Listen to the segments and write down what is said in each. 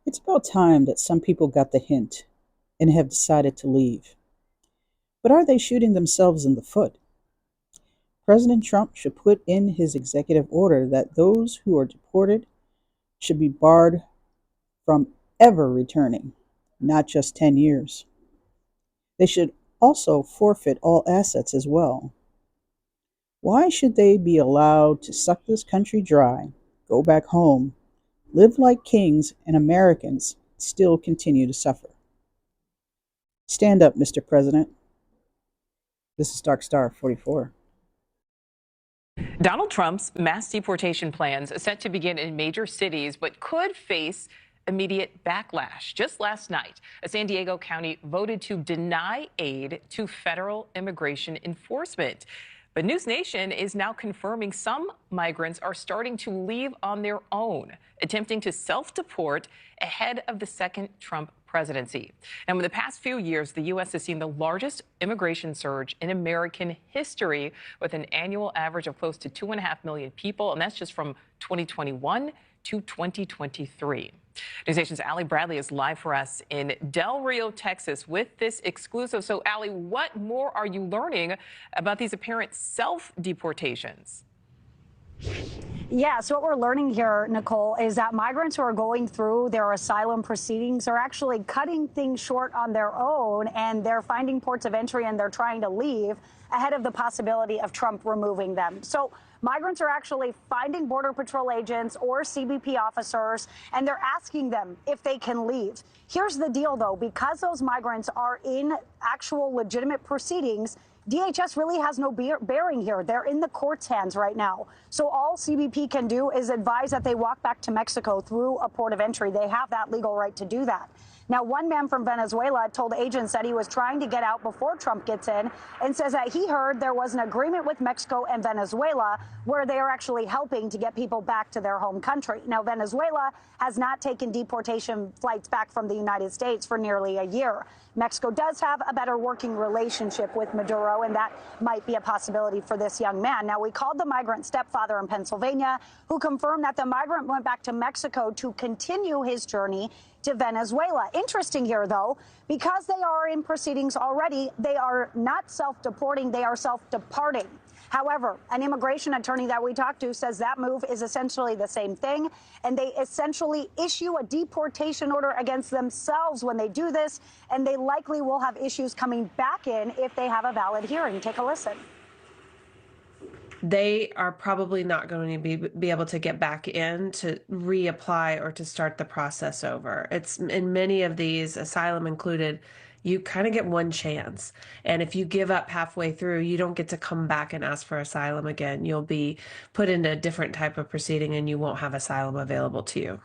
It's about time that some people got the hint and have decided to leave. But are they shooting themselves in the foot? President Trump should put in his executive order that those who are deported should be barred from ever returning, not just 10 years. They should also forfeit all assets as well. Why should they be allowed to suck this country dry, go back home, live like kings, and Americans still continue to suffer? Stand up, Mr. President. This is Dark Star 44. Donald Trump's mass deportation plans are set to begin in major cities, but could face immediate backlash. Just last night, a San Diego county voted to deny aid to federal immigration enforcement. But News Nation is now confirming some migrants are starting to leave on their own, attempting to self-deport ahead of the second Trump presidency. And in the past few years, the U.S. has seen the largest immigration surge in American history, with an annual average of close to 2.5 million people, and that's just from 2021 to 2023. News Nation's Allie Bradley is live for us in Del Rio, Texas, with this exclusive. So, Allie, what more are you learning about these apparent self-deportations? Yeah, so what we're learning here, Nicole, is that migrants who are going through their asylum proceedings are actually cutting things short on their own, and they're finding ports of entry and they're trying to leave ahead of the possibility of Trump removing them. So migrants are actually finding Border Patrol agents or CBP officers, and they're asking them if they can leave. Here's the deal, though. Because those migrants are in actual legitimate proceedings, DHS really has no bearing here. They're in the court's hands right now. So all CBP can do is advise that they walk back to Mexico through a port of entry. They have that legal right to do that. Now, one man from Venezuela told agents that he was trying to get out before Trump gets in, and says that he heard there was an agreement with Mexico and Venezuela where they are actually helping to get people back to their home country. Now, Venezuela has not taken deportation flights back from the United States for nearly a year. Mexico does have a better working relationship with Maduro, and that might be a possibility for this young man. Now, we called the migrant stepfather in Pennsylvania, who confirmed that the migrant went back to Mexico to continue his journey to Venezuela. Interesting here, though, because they are in proceedings already, they are not self-deporting, they are self-departing. However, an immigration attorney that we talked to says that move is essentially the same thing, and they essentially issue a deportation order against themselves when they do this, and they likely will have issues coming back in if they have a valid hearing. Take a listen. They are probably not going to be able to get back in to reapply or to start the process over. It's in many of these, asylum included, you kind of get one chance. And if you give up halfway through, you don't get to come back and ask for asylum again. You'll be put into a different type of proceeding and you won't have asylum available to you.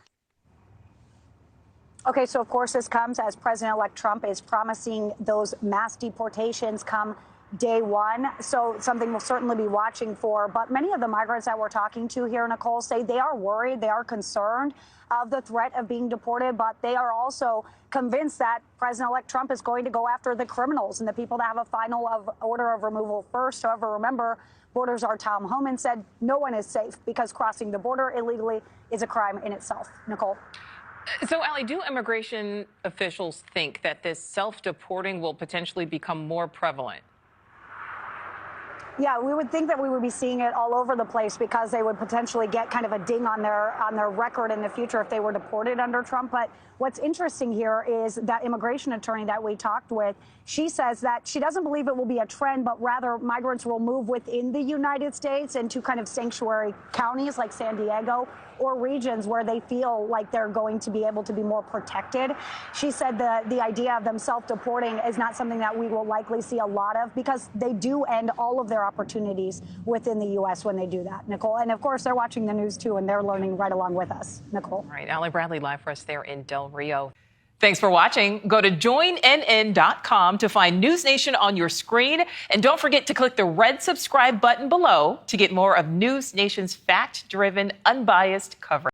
Okay, so of course this comes as President-elect Trump is promising those mass deportations come day one. So something we'll certainly be watching for. But many of the migrants that we're talking to here, Nicole, say they are worried, they are concerned of the threat of being deported, but they are also convinced that President-elect Trump is going to go after the criminals and the people that have a final order of removal first. However, remember, Border Czar Tom Homan said no one is safe because crossing the border illegally is a crime in itself. Nicole. So, Allie, do immigration officials think that this self-deporting will potentially become more prevalent? Yeah, we would think that we would be seeing it all over the place because they would potentially get kind of a ding on their record in the future if they were deported under Trump. But what's interesting here is that immigration attorney that we talked with, she says that she doesn't believe it will be a trend, but rather migrants will move within the United States into kind of sanctuary counties like San Diego or regions where they feel like they're going to be able to be more protected. She said the idea of them self-deporting is not something that we will likely see a lot of because they do end all of their opportunities within the U.S. when they do that, Nicole. And of course, they're watching the news too, and they're learning right along with us, Nicole. All right, Allie Bradley live for us there in Del Rio. Thanks for watching. Go to joinnn.com to find News Nation on your screen. And don't forget to click the red subscribe button below to get more of News Nation's fact-driven, unbiased coverage.